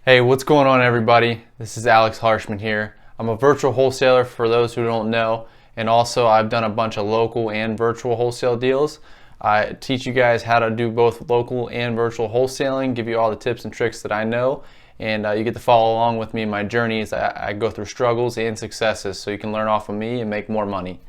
Hey, what's going on everybody? This is Alex Harshman here. I'm a virtual wholesaler for those who don't know, and also I've done a bunch of local and virtual wholesale deals. I teach you guys how to do both local and virtual wholesaling, give you all the tips and tricks that I know, and you get to follow along with me in my journey as I go through struggles and successes so you can learn off of me and make more money.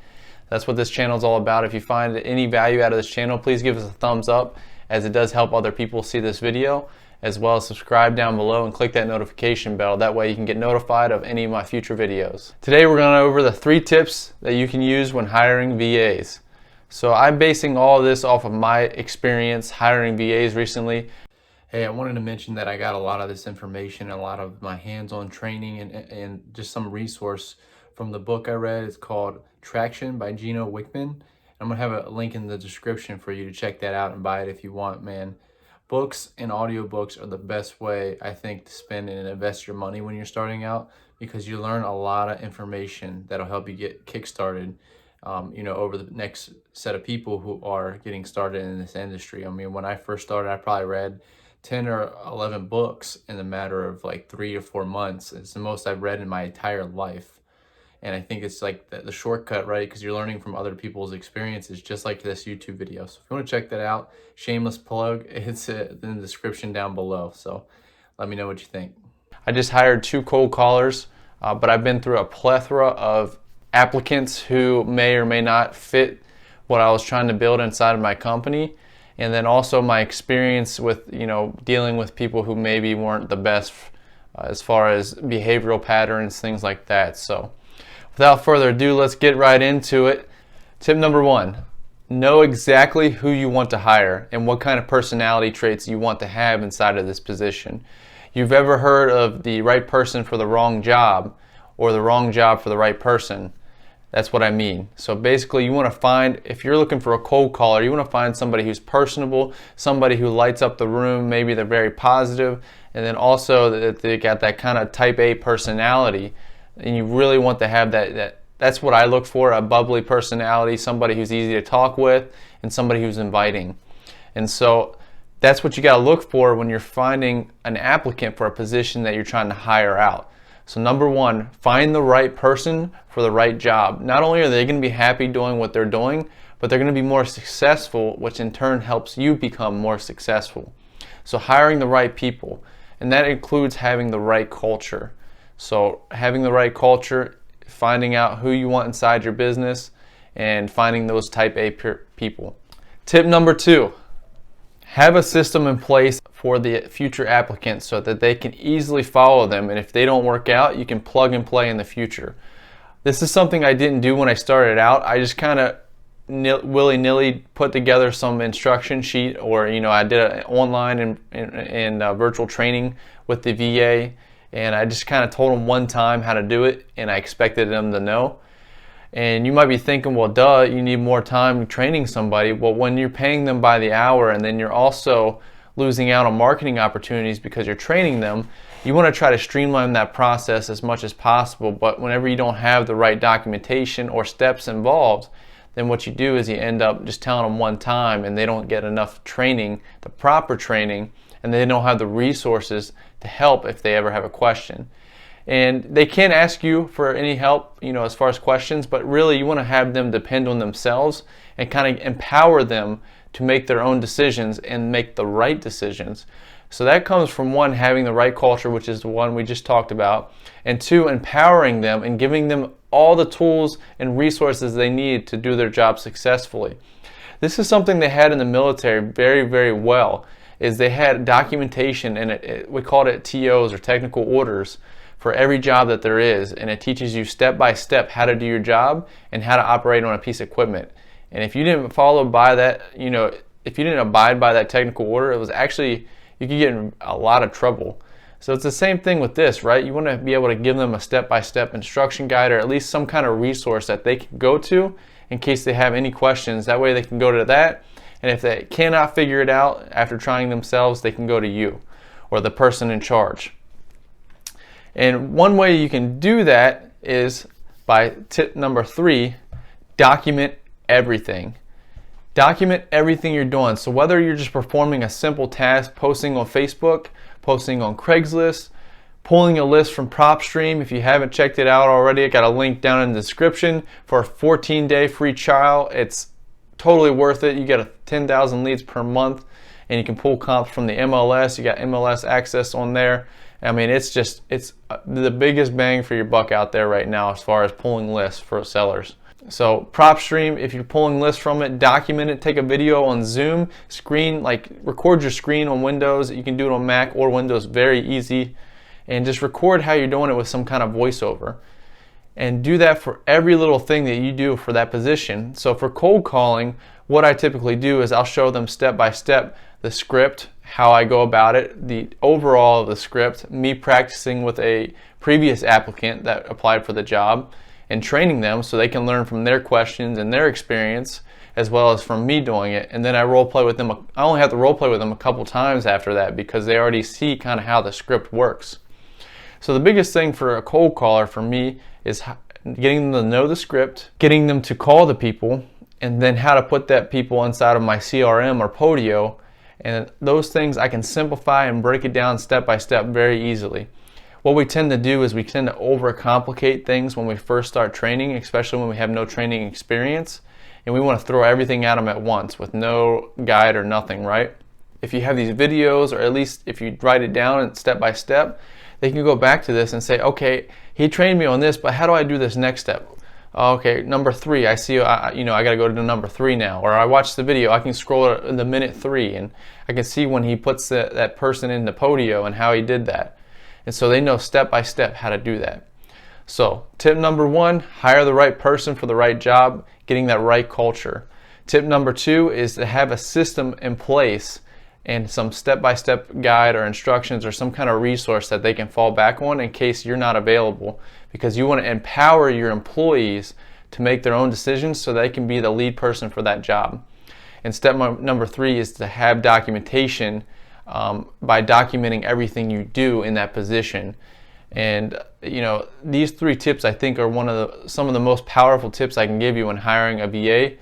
That's what this channel is all about. If you find any value out of this channel, please give us a thumbs up, as it does help other people see this video, as well as subscribe down below and click that notification bell. That way you can get notified of any of my future videos. Today we're going to go over the 3 tips that you can use when hiring VAs. So I'm basing all of this off of my experience hiring VAs recently. Hey, I wanted to mention that I got a lot of this information, a lot of my hands-on training and just some resource from the book I read. It's called Traction by Gino Wickman. I'm going to have a link in the description for you to check that out and buy it if you want, man. Books and audiobooks are the best way, I think, to spend and invest your money when you're starting out, because you learn a lot of information that'll help you get kick-started, over the next set of people who are getting started in this industry. I mean, when I first started, I probably read 10 or 11 books in the matter of like 3 or 4 months. It's the most I've read in my entire life. And I think it's like the shortcut, right? Because you're learning from other people's experiences, just like this YouTube video. So if you want to check that out, shameless plug, it's in the description down below. So let me know what you think. I just hired 2 cold callers, but I've been through a plethora of applicants who may or may not fit what I was trying to build inside of my company. And then also my experience with, dealing with people who maybe weren't the best as far as behavioral patterns, things like that. So without further ado, let's get right into it. Tip number 1, know exactly who you want to hire and what kind of personality traits you want to have inside of this position. You've ever heard of the right person for the wrong job, or the wrong job for the right person? That's what I mean. So basically you want to find, if you're looking for a cold caller, you want to find somebody who's personable, somebody who lights up the room, maybe they're very positive, and then also that they got that kind of type A personality. And you really want to have that's what I look for, a bubbly personality, somebody who's easy to talk with, and somebody who's inviting. And so that's what you got to look for when you're finding an applicant for a position that you're trying to hire out. So number 1, find the right person for the right job. Not only are they going to be happy doing what they're doing, but they're going to be more successful, which in turn helps you become more successful. So hiring the right people, and that includes having the right culture. So having the right culture, finding out who you want inside your business, and finding those type A people. Tip number 2, have a system in place for the future applicants so that they can easily follow them, and if they don't work out, you can plug and play in the future. This is something I didn't do when I started out. I just kind of willy-nilly put together some instruction sheet, or I did an online and virtual training with the VA, and I just kind of told them one time how to do it, and I expected them to know. And you might be thinking, well, duh, you need more time training somebody. Well, when you're paying them by the hour, and then you're also losing out on marketing opportunities because you're training them, you want to try to streamline that process as much as possible. But whenever you don't have the right documentation or steps involved, then what you do is you end up just telling them one time, and they don't get enough training, the proper training, and they don't have the resources to help if they ever have a question. And they can ask you for any help, as far as questions, but really you want to have them depend on themselves and kind of empower them to make their own decisions and make the right decisions. So that comes from 1, having the right culture, which is the one we just talked about, and 2, empowering them and giving them all the tools and resources they need to do their job successfully. This is something they had in the military very, very well, is they had documentation, and we called it TOs, or technical orders, for every job that there is, and it teaches you step by step how to do your job and how to operate on a piece of equipment. And if you didn't follow by that, if you didn't abide by that technical order, it was actually, you could get in a lot of trouble. So it's the same thing with this, right? You want to be able to give them a step-by-step instruction guide, or at least some kind of resource that they can go to in case they have any questions. That way they can go to that, and if they cannot figure it out after trying themselves, they can go to you or the person in charge. And one way you can do that is by tip number 3, document everything. Document everything you're doing. So whether you're just performing a simple task, posting on Facebook, posting on Craigslist, pulling a list from PropStream. If you haven't checked it out already, I got a link down in the description for a 14-day free trial. It's totally worth it. You get 10,000 leads per month, and you can pull comps from the MLS. You got MLS access on there. I mean, it's the biggest bang for your buck out there right now as far as pulling lists for sellers. So PropStream, if you're pulling lists from it, document it, take a video on Zoom, record your screen on Windows. You can do it on Mac or Windows, very easy. And just record how you're doing it with some kind of voiceover. And do that for every little thing that you do for that position. So for cold calling, what I typically do is I'll show them step by step the script, how I go about it, the overall of the script, me practicing with a previous applicant that applied for the job, and training them so they can learn from their questions and their experience as well as from me doing it. And then I role play with them. I only have to role play with them a couple times after that because they already see kind of how the script works. So the biggest thing for a cold caller for me is getting them to know the script, getting them to call the people, and then how to put that people inside of my CRM or Podio. And those things I can simplify and break it down step by step very easily. What we tend to do is we tend to overcomplicate things when we first start training, especially when we have no training experience, and we want to throw everything at them at once with no guide or nothing, right? If you have these videos, or at least if you write it down and step by step, they can go back to this and say, okay, he trained me on this, but how do I do this next step? Okay, number 3, I see, I got to go to number 3 now. Or I watched the video, I can scroll to the minute 3, and I can see when he puts that person in the Podio and how he did that. And so they know step by step how to do that. So tip number 1, hire the right person for the right job, getting that right culture. Tip number 2 is to have a system in place and some step-by-step guide or instructions or some kind of resource that they can fall back on in case you're not available, because you want to empower your employees to make their own decisions so they can be the lead person for that job. And step number 3 is to have documentation by documenting everything you do in that position. And these 3 tips I think are some of the most powerful tips I can give you when hiring a VA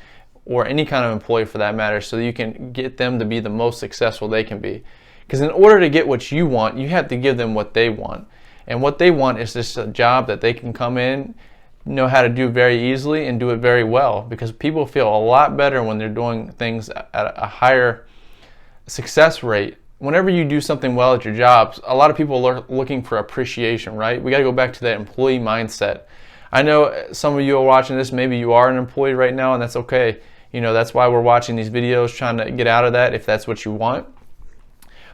or any kind of employee for that matter, so that you can get them to be the most successful they can be. Because in order to get what you want, you have to give them what they want. And what they want is just a job that they can come in, know how to do very easily, and do it very well. Because people feel a lot better when they're doing things at a higher success rate. Whenever you do something well at your jobs, a lot of people are looking for appreciation, right? We got to go back to that employee mindset. I know some of you are watching this, maybe you are an employee right now, and that's okay. That's why we're watching these videos, trying to get out of that if that's what you want.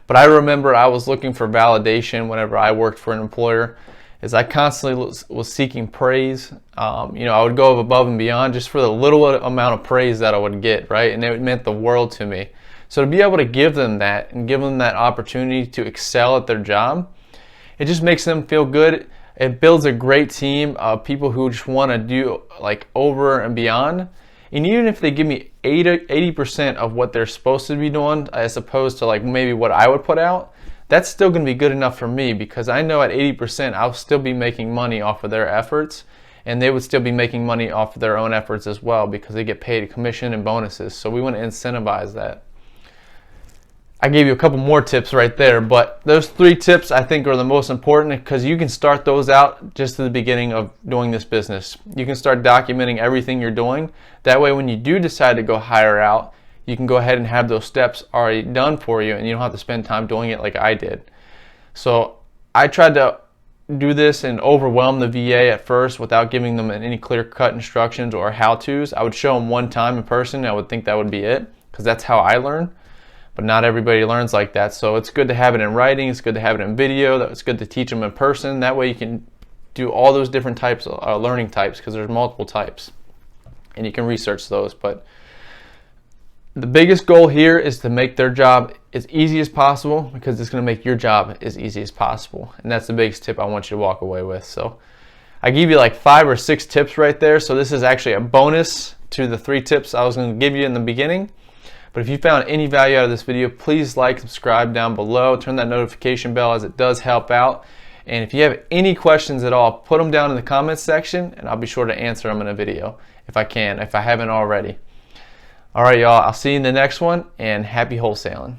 But I remember I was looking for validation whenever I worked for an employer, as I constantly was seeking praise. I would go above and beyond just for the little amount of praise that I would get, right? And it meant the world to me. So to be able to give them that and give them that opportunity to excel at their job, it just makes them feel good. It builds a great team of people who just want to do over and beyond. And even if they give me 80% of what they're supposed to be doing, as opposed to maybe what I would put out, that's still going to be good enough for me, because I know at 80% I'll still be making money off of their efforts, and they would still be making money off of their own efforts as well, because they get paid commission and bonuses. So we want to incentivize that. I gave you a couple more tips right there, but those 3 tips I think are the most important, because you can start those out just at the beginning of doing this business. You can start documenting everything you're doing. That way when you do decide to go hire out, you can go ahead and have those steps already done for you, and you don't have to spend time doing it like I did. So I tried to do this and overwhelm the VA at first without giving them any clear-cut instructions or how-tos. I would show them one time in person, and I would think that would be it, because that's how I learn. But not everybody learns like that. So it's good to have it in writing. It's good to have it in video. It's good to teach them in person. That way you can do all those different types of learning types, because there's multiple types. And you can research those. But the biggest goal here is to make their job as easy as possible, because it's going to make your job as easy as possible. And that's the biggest tip I want you to walk away with. So I give you 5 or 6 tips right there. So this is actually a bonus to the 3 tips I was going to give you in the beginning. But if you found any value out of this video, please subscribe down below, turn that notification bell, as it does help out. And if you have any questions at all, put them down in the comments section, and I'll be sure to answer them in a video if I haven't already. All right, y'all, I'll see you in the next one, and happy wholesaling.